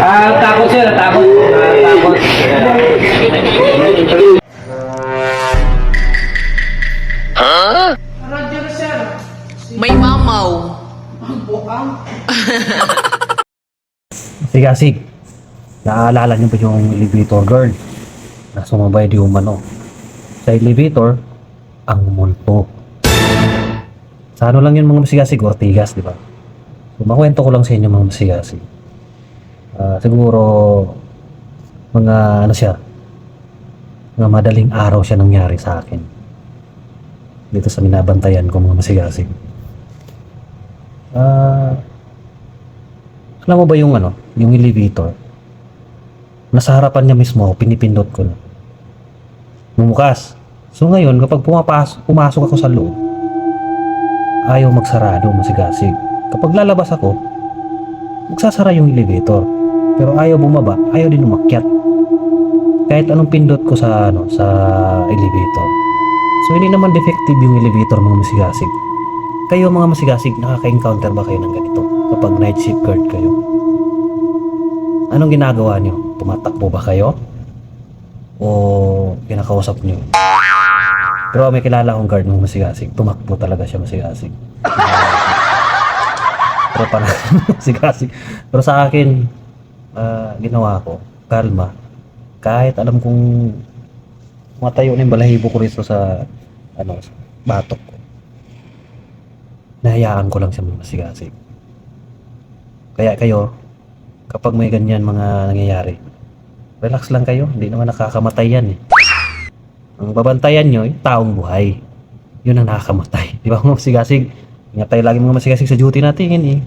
Takot sir, takot. Takot. Roger, sir. May mamaw. Ang buang. Sigasig, naaalala niyo ba yung elevator girl na sumabay di umano sa elevator ang multo? Sa ano lang yun mga masigasig, Ortigas, di ba? So, makwento ko lang sa inyo mga masigasig. Siguro mga ano siya, mga madaling araw siya nangyari sa akin dito sa binabantayan ko mga masigasig. Alam mo ba yung ano, yung elevator? Nasa harapan niya mismo, pinipindot ko na. Bumukas. So ngayon, kapag pumasok ako sa loob, ayaw magsarado, masigasig. Kapag lalabas ako, magsasara yung elevator. Pero ayaw bumaba, ayaw din umakyat. Kahit anong pindot ko sa ano, sa elevator. So hindi naman defective yung elevator mga masigasig. Kayo mga masigasig, nakaka-encounter ba kayo ng ganito kapag night shift guard kayo? Anong ginagawa nyo? Tumatakbo ba kayo? O kinakausap nyo? Pero may kilala akong guard ng masigasig. Tumakbo talaga siya masigasig. Pero parang masigasig. Pero sa akin, ginawa ko, kalma. Kahit alam kong matayo na yung balahibo ko rito sa ano, batok ko. Nahayaan ko lang siya masigasig. Kaya kayo, kapag may ganyan mga nangyayari, relax lang kayo. Hindi naman nakakamatay yan eh. Ang babantayan nyo, yung taong buhay. Yun ang nakakamatay. Di ba mga masigasig? Ingat tayo lagi mga masigasig sa duty natin eh.